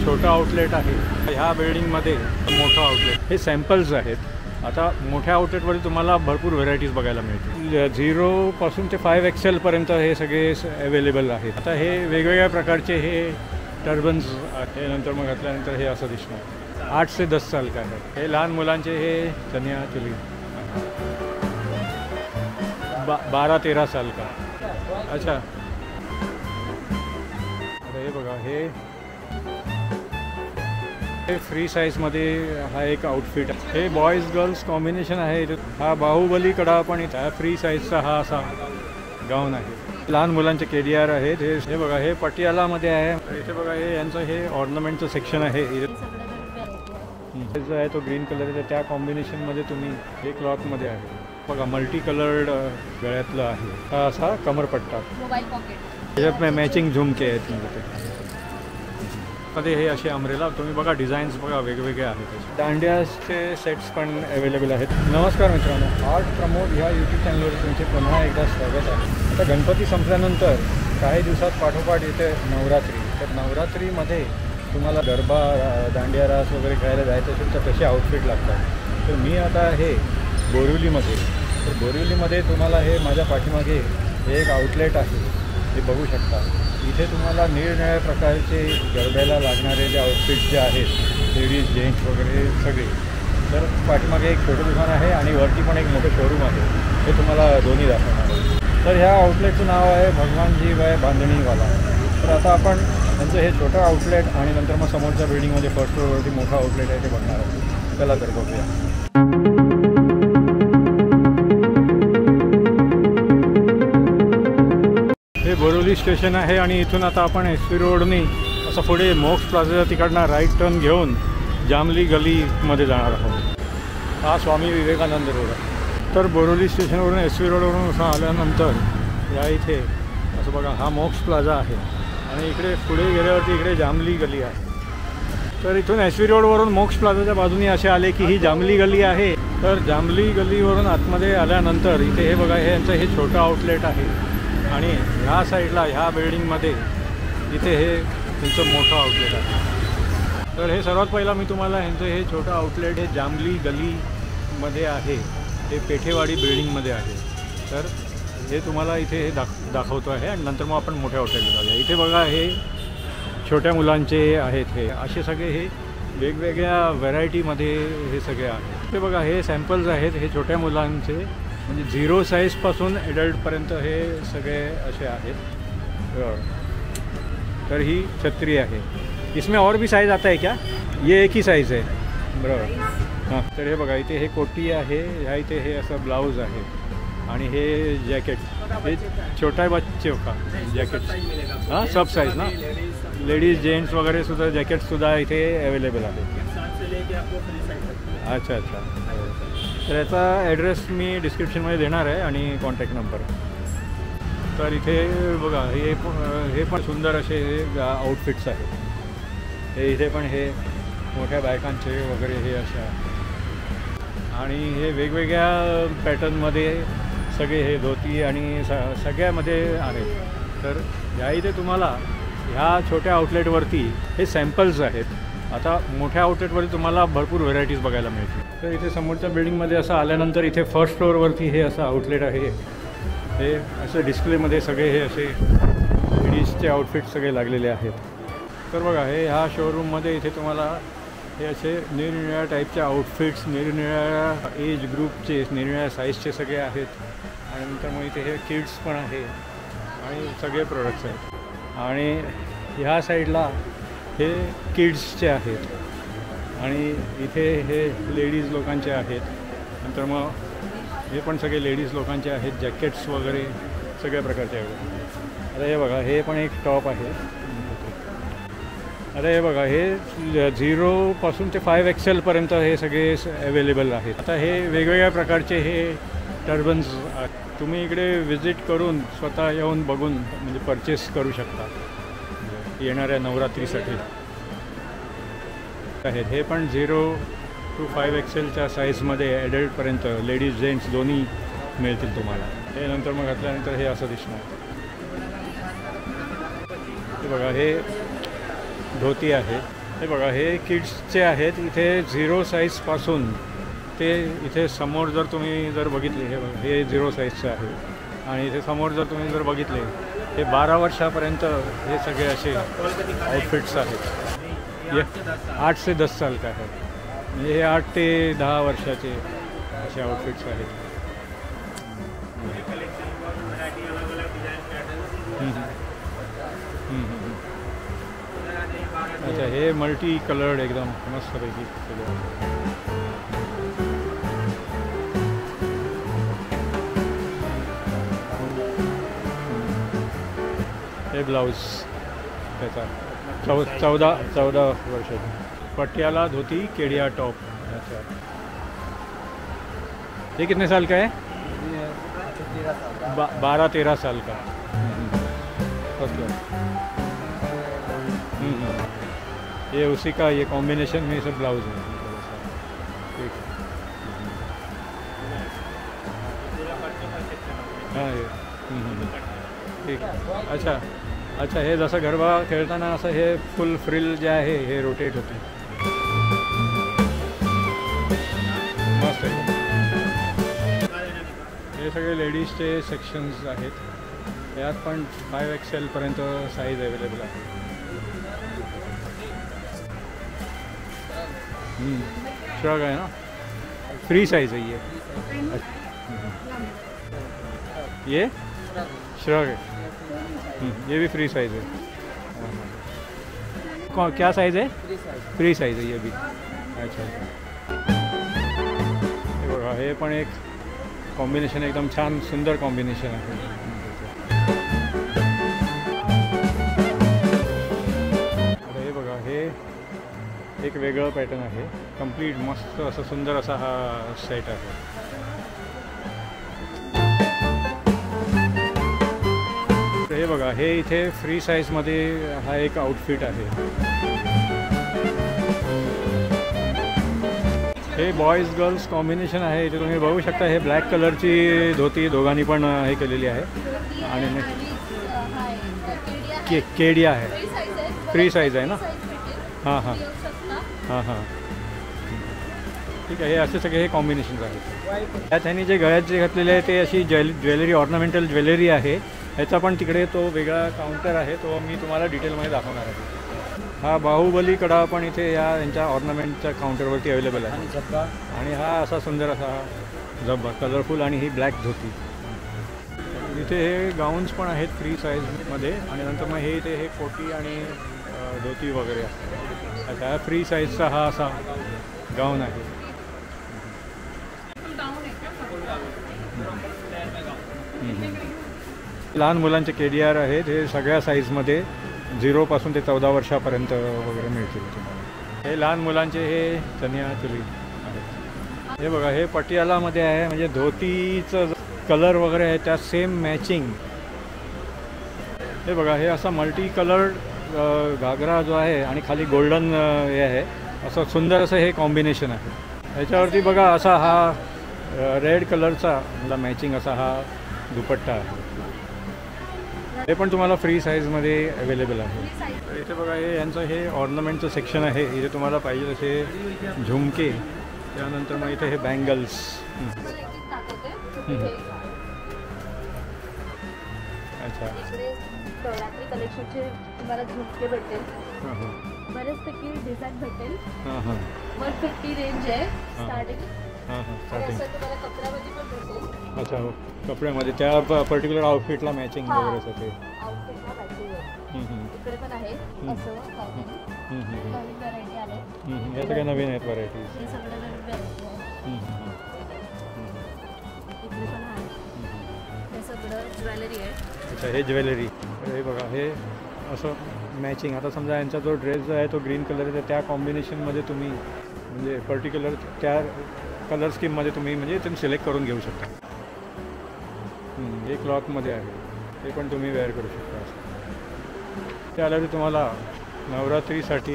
छोटा आउटलेट आहे. ह्या बिल्डिंगमध्ये मोठा आउटलेट. हे सॅम्पल्स आहेत. आता मोठ्या आउटलेटवरती तुम्हाला भरपूर व्हेरायटीज बघायला मिळतील. 0 ते 5XL पर्यंत हे सगळे अवेलेबल आहेत. आता हे वेगवेगळ्या प्रकारचे हे टर्बन्स हे नंतर मग घातल्यानंतर हे असं दिसणार. 8 से 10 साल का आहे. हे लहान मुलांचे हे चनिया चोली 12-13 साल का. अच्छा, आता हे बघा, हे फ्री साईजमध्ये हा एक आउटफिट आहे. हे बॉयज गर्ल्स कॉम्बिनेशन आहे. हा बाहुबली कडा पण इथं फ्री साईजचा हा असा गाऊन आहे. लहान मुलांचे KDR आहेत. हे बघा, हे पटियालामध्ये आहे. इथे बघा, हे यांचं हे ऑर्नामेंटचं सेक्शन आहे. जो आहे तो ग्रीन कलर आहे. त्या कॉम्बिनेशनमध्ये तुम्ही हे क्लॉथमध्ये आहे. बघा, मल्टी कलर्ड गळ्यातलं आहे. हा असा कमरपट्टा. त्याच्यात मॅचिंग झुमके आहेत मध्ये. हे असे अमरेला तुम्ही बघा, डिझाईन्स बघा वेगवेगळे आहेत. दांडियाचे सेट्स पण अवेलेबल आहेत. नमस्कार मित्रांनो, आर्ट प्रमोद ह्या यूट्यूब चॅनलवर तुमचे पुन्हा एकदा स्वागत आहे. आता गणपती संपल्यानंतर काही दिवसात पाठोपाठ येते नवरात्री. तर नवरात्रीमध्ये तुम्हाला गरबा, दांडिया रास वगैरे खेळायला जायचं असेल तर तसे आउटफिट लागतात. तर मी आता आहे बोरिवलीमध्ये. तर बोरिवलीमध्ये तुम्हाला हे माझ्या पाठीमागे हे एक आउटलेट आहे, हे बघू शकता. इथे तुम्हाला निरनिराळ्या प्रकारचे गरब्याला लागणारे जे आउटफिट्स जे आहेत, लेडीज जेंट्स वगैरे सगळे. तर पाठीमागे एक छोटं दुकान आहे आणि वरती पण एक मोठं शोरूम आहे. हे तुम्हाला दोन्ही दाखवणार आहे. तर ह्या आउटलेटचं नाव आहे भगवानजी बाय बांधणीवाला. तर आता आपण त्यांचं हे छोटं आउटलेट आणि नंतर मग समोरच्या बिल्डिंगमध्ये फर्स्ट फ्लोअरवरती मोठं आउटलेट आहे ते बघणार आहोत. चला तर बघूया. हे बोरिवली स्टेशन आहे आणि इथून आता आपण SP रोडनी असं पुढे मोक्ष प्लाझा तिकडनं राईट टर्न घेऊन जामली गलीमध्ये जाणार आहोत. हा स्वामी विवेकानंद रोड आहे. तर बोरिवली स्टेशनवरून SP रोडवरून असं आल्यानंतर या इथे असं बघा, हा मोक्ष प्लाझा आहे आणि इकडे पुढे गेल्यावरती इकडे जामली गली आहे. तर इथून SP रोडवरून मोक्ष प्लाझाच्या बाजूने असे आले की ही जामली गली आहे. तर जामली गलीवरून आतमध्ये आल्यानंतर इथे हे बघा, हे यांचं हे छोटं आउटलेट आहे आणि ह्या साईडला ह्या बिल्डिंगमध्ये इथे हे त्यांचं मोठं आउटलेट आहे. तर हे सर्वात पहिला मी तुम्हाला ह्यांचं हे छोटं आउटलेट हे जामली गलीमध्ये आहे. हे पेठेवाडी बिल्डिंगमध्ये आहे. तर हे तुम्हाला इथे हे दाखवतो आहे आणि नंतर मग आपण मोठ्या आउटलेटला जाऊया. इथे बघा, हे छोट्या मुलांचे आहेत. हे असे सगळे हे वेगवेगळ्या व्हरायटीमध्ये हे सगळे आहेत. ते बघा, हे सॅम्पल्स आहेत हे छोट्या मुलांचे, म्हणजे 0 साईजपासून ॲडल्टपर्यंत हे सगळे असे आहेत. तर ही छत्री आहे. इसमें और भी साइज़ आता है क्या? ये एक ही साइज़ है. बरोबर. हां, तर हे बघा, इथे हे कोटी आहे. ह्या इथे हे असं ब्लाऊज आहे आणि हे जॅकेट. हे छोटा बच्चे का जॅकेट. हां, सब साइज ना. लेडीज जेंट्स वगैरे सुद्धा जॅकेटसुद्धा इथे अवेलेबल आहेत. अच्छा अच्छा. तर याचा ॲड्रेस मी डिस्क्रिप्शनमध्ये देणार आहे आणि कॉन्टॅक्ट नंबर. तर इथे बघा, हे पण सुंदर असे हे आउटफिट्स आहेत. हे इथे पण हे मोठ्या बायकांचे वगैरे हे असे आहेत आणि हे वेगवेगळ्या पॅटर्नमध्ये सगळे हे धोती आणि सगळ्यामध्ये आहेत. तर ह्या इथे तुम्हाला ह्या छोट्या आउटलेटवरती हे सॅम्पल्स आहेत. आता मोठ्या आउटलेटवरती तुम्हाला भरपूर व्हेरायटीज बघायला मिळतील. तर इथे समोरच्या बिल्डिंगमध्ये असं आल्यानंतर इथे फर्स्ट फ्लोअरवरती हे असं आउटलेट आहे. हे असे डिस्प्लेमध्ये सगळे हे असे लेडीजचे आउटफिट सगळे लागलेले आहेत. तर बघा, हे ह्या शोरूममध्ये इथे तुम्हाला हे असे निरनिराळ्या टाईपचे आउटफिट्स, निरनिराळ्या एज ग्रुपचे, निरनिराळ्या साईजचे सगळे आहेत. आणि नंतर मग इथे हे किड्स पण आहे आणि सगळे प्रोडक्ट्स आहेत. आणि ह्या साईडला हे किड्सचे आहेत आणि इथे हे लेडीज लोकांचे आहेत. नंतर मग हे पण सगळे लेडीज लोकांचे आहेत. जॅकेट्स वगैरे सगळ्या प्रकारचे आहेत. आता हे बघा, हे पण एक टॉप आहे. आता हे बघा, हे 0 ते 5XL पर्यंत हे सगळे अवेलेबल आहेत. आता हे वेगवेगळ्या प्रकारचे हे टर्बन्स तुम्ही इकडे विजिट करून स्वतः येऊन बघून म्हणजे परचेस करू शकता येणाऱ्या नवरात्रीसाठी आहेत. हे पण 0 to 5XLच्या साईजमध्ये ॲडल्टपर्यंत लेडीज जेंट्स दोन्ही मिळतील तुम्हाला. हे नंतर मग घातल्यानंतर हे असं दिसणार. हे बघा, हे धोती आहे हे बघा, हे किड्सचे आहेत. इथे 0 साईजपासून ते इथे समोर जर तुम्ही जर बघितले, हे बघा, हे 0 साईजचे आहे. आणि इथे समोर जर तुम्ही जर बघितले, हे 12 वर्षापर्यंत हे सगळे असे आउटफिट्स आहेत. ये 8 से 10 साल का आहे. म्हणजे हे 8 ते 10 वर्षाचे असे आउटफिट्स आहेत. अच्छा, हे मल्टी कलर्ड एकदम मस्तपैकी हे ब्लाउज त्याचा 14 वर्षाचा. पटियाला धोती, केडिया टॉप. अच्छा, ये कितने साल का है? 12-13 साल का. ये उसी का ये कॉम्बिनेशन में सब ब्लाउज है. ठीक. हाँ, ये ठीक. अच्छा अच्छा, हे जसं गरबा खेळताना असं हे फुल फ्रिल जे आहे हे रोटेट होते. मस्त आहे. हे सगळे लेडीजचे सेक्शन्स आहेत. यात पण 5XL पर्यंत साईज अवेलेबल आहे. श्रग आहे ना, फ्री साइज है ये श्रग है. ये भी फ्री साइज है. क्या साइज है? फ्री साइज है ये भी. अच्छा अच्छा, हे बघा, हे पण एक कॉम्बिनेशन एकदम छान सुंदर कॉम्बिनेशन आहे. आता हे बघा, हे एक वेगळं पॅटर्न आहे. कंप्लीट मस्त असं सुंदर असा हा सेट आहे. हे बघा, हे इथे फ्री साईजमध्ये हा एक आउटफिट आहे. हे बॉयज गर्ल्स कॉम्बिनेशन आहे. इथे तुम्ही बघू शकता, हे ब्लॅक कलरची धोती दोघांनी पण हे केलेली आहे. आणि केडिया आहे, फ्री साईज आहे ना. हां हां हां हां, ठीक आहे. हे असे सगळे हे कॉम्बिनेशन्स आहेत. त्यात ह्यांनी जे गळ्यात जे घातलेले आहे ते अशी ज्वेलरी, ऑर्नामेंटल ज्वेलरी आहे. ह्याचा पण तिकडे तो वेगळा काउंटर आहे, तो मी तुम्हाला डिटेलमध्ये दाखवणार आहे. हा बाहुबली कडा पण इथे यांच्या ऑर्नामेंटच्या काउंटरवरती अवेलेबल आहे. आणि हा असा सुंदर असा जब्बा कलरफुल आणि ही ब्लॅक धोती. इथे हे गाऊन्स पण आहेत फ्री साईजमध्ये. आणि नंतर मग हे इथे हे कोटी आणि धोती वगैरे असतात. अच्छा, फ्री साईजचा हा असा गाऊन आहे. लहान मुलांचे केडीआर आहेत. हे सगळ्या साईजमध्ये 0 पासून ते 14 वर्षापर्यंत वगैरे मिळतील तुम्हाला. हे लहान मुलांचे हे चनिया चोली आहेत. हे बघा, हे पटियालामध्ये आहे. म्हणजे धोतीचं कलर वगैरे आहे त्या सेम मॅचिंग. हे बघा, हे असा मल्टी कलर्ड घागरा जो आहे आणि खाली गोल्डन हे आहे. असं सुंदर असं हे कॉम्बिनेशन आहे. ह्याच्यावरती बघा असा हा रेड कलरचा मला मॅचिंग असा हा दुपट्टा आहे. हे पण तुम्हाला फ्री साईजमध्ये अवेलेबल आहे. इथे बघा, हे यांचं हे ऑर्नामेंटचं सेक्शन आहे. इथे तुम्हाला पाहिजे तसे झुमके, त्यानंतर मग इथे हे बँगल्स. अच्छा, नवरात्री कलेक्शनचे तुम्हाला झुमके भेटेल. बरेचपैकी डिझाईन भेटेल. 150 रेंज आहे स्टार्टिंग. असं तुम्हाला कपड्यामध्ये पण भेटेल. अच्छा, हो, कपड्यामध्ये त्या पर्टिक्युलर आउटफिटला मॅचिंग वगैरे सगळे आउटफिटला मॅचिंग आहे. इकडे पण आहे असं नवीन व्हरायटी आले. हे सगळे नवीन आहेत व्हरायटीज. हे सगळं नवीन व्हरायटी आहे. इकडे पण आहे. हे सगळं ज्वेलरी आहे. अच्छा, हे ज्वेलरी. हे बघा, हे असं मॅचिंग. आता समजा यांचा जो ड्रेस जो आहे तो ग्रीन कलर आहे, त्या कॉम्बिनेशनमध्ये तुम्ही म्हणजे पर्टिक्युलर त्या कलर स्कीममध्ये तुम्ही म्हणजे तुम्ही सिलेक्ट करून घेऊ शकता. हे क्लॉथमध्ये आहे, ते पण तुम्ही वेअर करू शकता. ते आल्यावर तुम्हाला नवरात्रीसाठी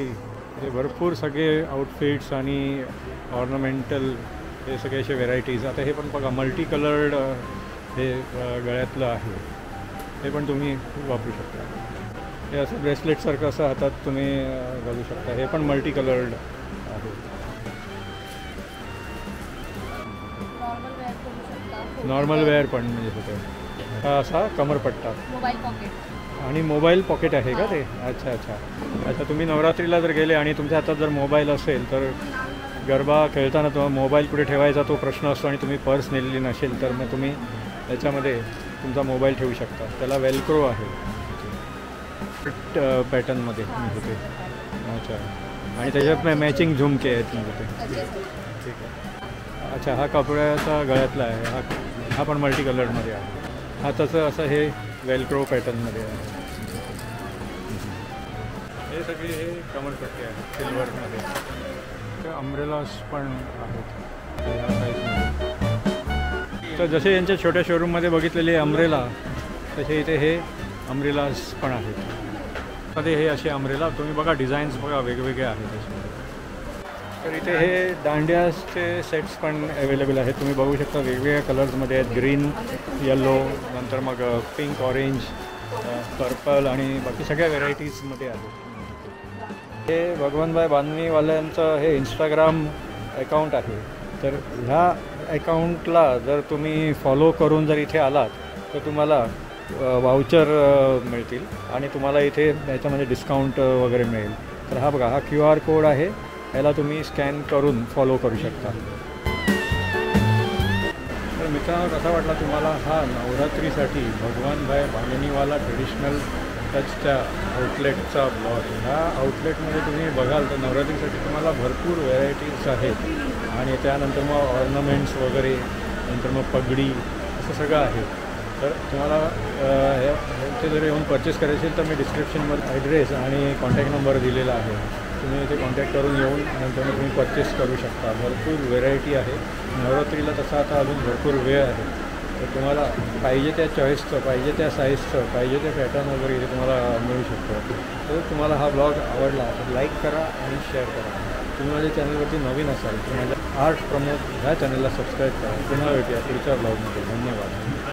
हे भरपूर सगळे आउटफिट्स आणि ऑर्नामेंटल हे सगळे असे व्हेरायटीज. आता हे पण बघा, मल्टी कलर्ड हे गळ्यातलं आहे. हे पण तुम्ही वापरू शकता. हे असं ब्रेसलेटसारखं असं हातात तुम्ही घालू शकता. हे पण मल्टी कलर्ड आहे. नॉर्मल वेअर करू शकता. नॉर्मल वेअर पण म्हणजे होतं. हा असा कमरपट्टा मोबाईल पॉकेट. आणि मोबाईल पॉकेट आहे का ते? अच्छा अच्छा अच्छा. तुम्ही नवरात्रीला जर गेले आणि तुमच्या हातात जर मोबाईल असेल तर गरबा खेळताना तुम्हाला मोबाईल कुठे ठेवायचा तो प्रश्न असतो आणि तुम्ही पर्स नेलेली नसेल तर मग तुम्ही याच्यामध्ये तुमचा मोबाईल ठेवू शकता. त्याला वेलक्रो आहे पॅटर्नमध्ये होते. अच्छा. आणि त्याच्यात मॅचिंग झुमके आहेत म्हणजे ते. ठीक आहे. अच्छा. हा कपड्याचा गळ्यातला आहे. हा पण मल्टी कलरमध्ये आहे. हा तसं असं हे वेलक्रो पॅटर्नमध्ये आहे. हे सगळे हे कमरपट्टे आहेत सिल्वरमध्ये. ते अम्ब्रेलास पण आहेत ह्या साईजमध्ये. तर जसे यांच्या छोट्या शोरूममध्ये बघितलेले अम्ब्रेला तसे इथे हे अम्ब्रेलास पण आहेत. मध्ये हे असे अम्ब्रेला तुम्ही बघा डिझाईन्स बघा वेगवेगळे आहेत त्याच्यामध्ये. तर इथे हे दांडियाचे सेट्स पण अवेलेबल आहेत. तुम्ही बघू शकता वेगवेगळ्या कलर्समध्ये आहेत. ग्रीन, येलो, नंतर मग पिंक, ऑरेंज, पर्पल आणि बाकी सगळ्या व्हेरायटीजमध्ये आहेत. हे भगवानभाई बांधणीवाल्यांचं हे इंस्टाग्राम अकाउंट आहे. तर ह्या अकाउंटला जर तुम्ही फॉलो करून जर इथे आलात तर तुम्हाला वाउचर मिळतील आणि तुम्हाला इथे याच्यामध्ये डिस्काउंट वगैरे मिळेल. तर हा बघा हा QR कोड आहे. याला तुम्ही स्कॅन करून फॉलो करू शकता. तर मित्रांनो कसा वाटला तुम्हाला हा नवरात्रीसाठी भगवानभाई बांधणीवाला ट्रेडिशनल टचच्या आउटलेटचा ब्लॉग. ह्या आउटलेटमध्ये तुम्ही बघाल तर नवरात्रीसाठी तुम्हाला भरपूर व्हेरायटीज आहेत आणि त्यानंतर मग ऑर्नामेंट्स वगैरे, नंतर मग पगडी असं सगळं आहे. तर तुम्हाला इथे जर येऊन परचेस करायचे असेल तर मी डिस्क्रिप्शनमध्ये ॲड्रेस आणि कॉन्टॅक्ट नंबर दिलेला आहे. तुम्ही इथे कॉन्टॅक्ट करून येऊन नंतर तुम्ही परचेस करू शकता. भरपूर व्हेरायटी आहे. नवरात्रीला तसा आता अजून भरपूर वेळ आहे. तर तुम्हाला पाहिजे त्या चॉईसचं, पाहिजे त्या साईजचं, पाहिजे त्या पॅटर्न वगैरे इथे तुम्हाला मिळू शकतं. तर तुम्हाला हा ब्लॉग आवडला तर लाईक करा आणि शेअर करा. तुम्ही माझ्या चॅनलवरती नवीन असाल तर माझ्या आर्ट प्रमोद ह्या चॅनलला सबस्क्राईब करा. पुन्हा भेटूया पुढच्या ब्लॉगमध्ये. धन्यवाद.